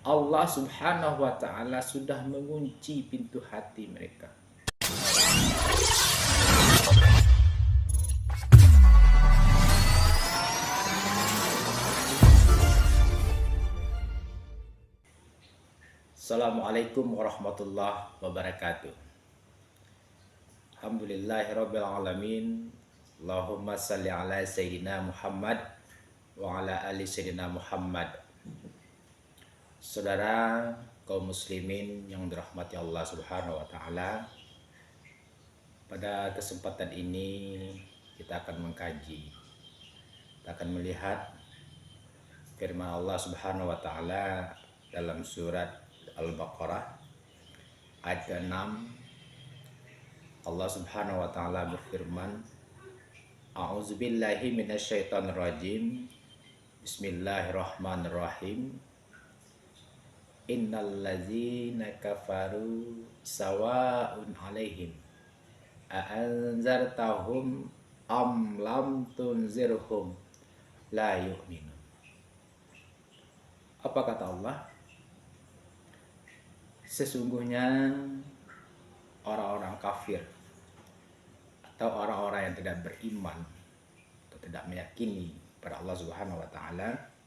Allah Subhanahu wa Ta'ala sudah mengunci pintu hati mereka. Assalamualaikum warahmatullahi wabarakatuh. Alhamdulillahirabbil alamin. Allahumma salli ala sayyidina Muhammad wa ala ali sayyidina Muhammad. Saudara kaum muslimin yang dirahmati Allah Subhanahu wa Ta'ala, pada kesempatan ini kita akan mengkaji, kita akan melihat firman Allah Subhanahu wa Ta'ala dalam surat Al-Baqarah ayat 6. Allah Subhanahu wa Ta'ala berfirman, A'udzubillahi minasyaitonirrajim. Bismillahirrahmanirrahim. Innal ladzina kafaru sawa'un 'alaihim a'anzartahum am lam tunzirhum la yu'minun. Apa kata Allah? Sesungguhnya orang-orang kafir atau orang-orang yang tidak beriman atau tidak meyakini pada Allah Subhanahu wa Ta'ala,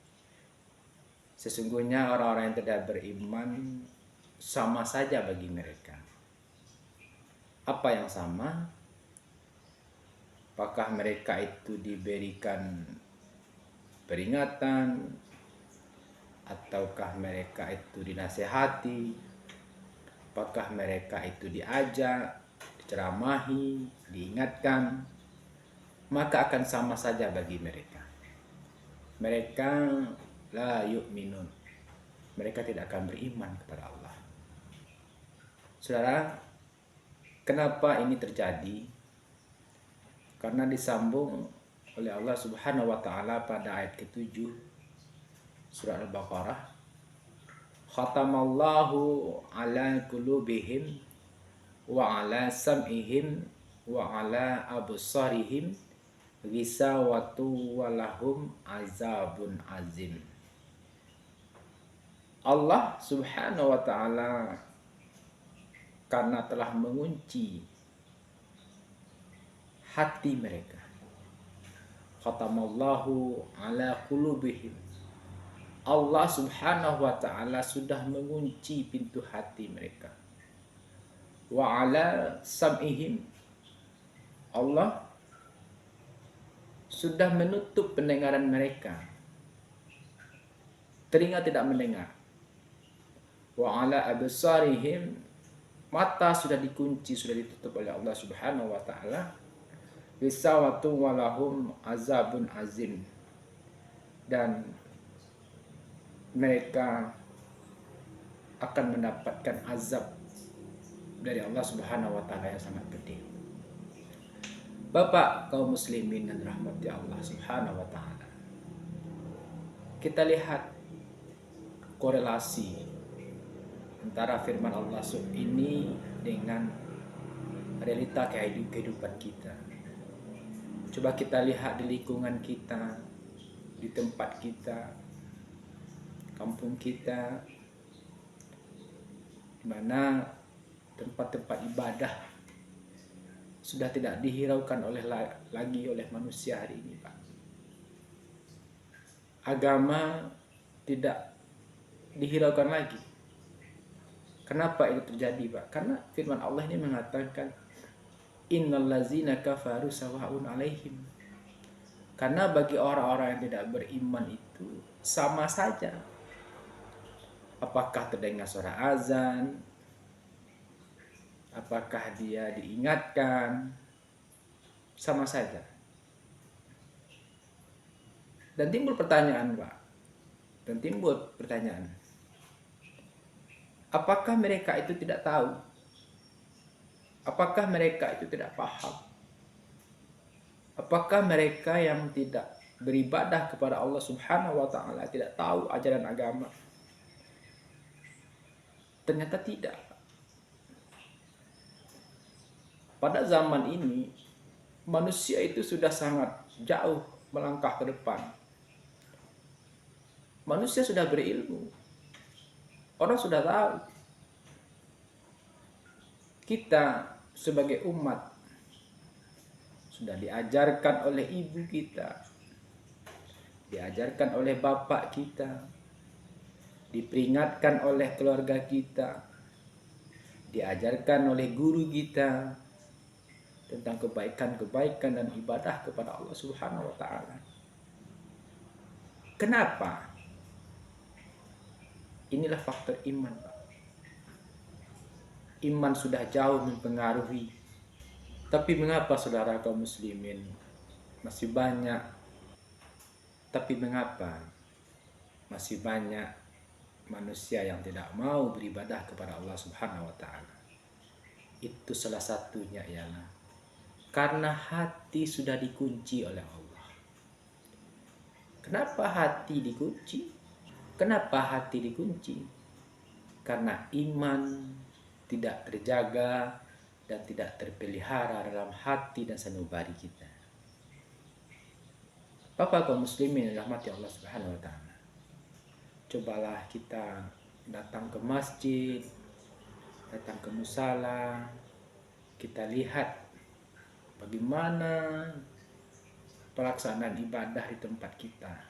sesungguhnya orang-orang yang tidak beriman sama saja bagi mereka. Apa yang sama? Apakah mereka itu diberikan peringatan, ataukah mereka itu dinasihati, apakah mereka itu diajak, diceramahi, diingatkan? Maka akan sama saja bagi mereka. Mereka la yu'minun, mereka tidak akan beriman kepada Allah. Saudara, kenapa ini terjadi? Karena disambung oleh Allah Subhanahu wa Ta'ala pada ayat ke-7 surah Al-Baqarah, khatamallahu ala qulubihim wa ala sam'ihim wa ala absarihim ghisawatu walahum azabun azim. Allah Subhanahu wa Ta'ala karena telah mengunci hati mereka. Khatamallahu ala qulubihim. Allah Subhanahu wa Ta'ala sudah mengunci pintu hati mereka. Wa ala sam'ihim. Allah sudah menutup pendengaran mereka. Telinga tidak mendengar. Wa ala absarihim, mata sudah dikunci, sudah ditutup oleh Allah Subhanahu wa Ta'ala. Bisawatu walahum azabun azim, dan mereka akan mendapatkan azab dari Allah Subhanahu wa Ta'ala yang sangat pedih. Bapak kaum muslimin dan rahmati Allah Subhanahu wa Ta'ala, kita lihat korelasi antara firman Allah ini dengan realita kehidupan kita. Coba kita lihat di lingkungan kita, di tempat kita, kampung kita, di mana tempat-tempat ibadah sudah tidak dihiraukan lagi oleh manusia hari ini, Pak. Agama tidak dihiraukan lagi. Kenapa itu terjadi, Pak? Karena firman Allah ini mengatakan innal ladzina kafaru sawa'un 'alaihim. Karena bagi orang-orang yang tidak beriman itu sama saja. Apakah terdengar suara azan? Apakah dia diingatkan? Sama saja. Dan timbul pertanyaan, Pak. Apakah mereka itu tidak tahu? Apakah mereka itu tidak paham? Apakah mereka yang tidak beribadah kepada Allah Subhanahu wa Ta'ala tidak tahu ajaran agama? Ternyata tidak. Pada zaman ini manusia itu sudah sangat jauh melangkah ke depan. Manusia sudah berilmu. Orang sudah tahu kita sebagai umat sudah diajarkan oleh ibu kita, diajarkan oleh bapak kita, diperingatkan oleh keluarga kita, diajarkan oleh guru kita tentang kebaikan-kebaikan dan ibadah kepada Allah Subhanahu wa taala. Kenapa? Inilah faktor iman. Iman sudah jauh mempengaruhi. Tapi mengapa saudara kaum muslimin masih banyak? Tapi mengapa masih banyak manusia yang tidak mau beribadah kepada Allah Subhanahu wa taala? Itu salah satunya ialah karena hati sudah dikunci oleh Allah. Kenapa hati dikunci? Kenapa hati dikunci? Karena iman tidak terjaga dan tidak terpelihara dalam hati dan sanubari kita. Bapak kaum muslimin yang dirahmati Allah Subhanahu wa taala. Cobalah kita datang ke masjid, datang ke musala, kita lihat bagaimana pelaksanaan ibadah di tempat kita.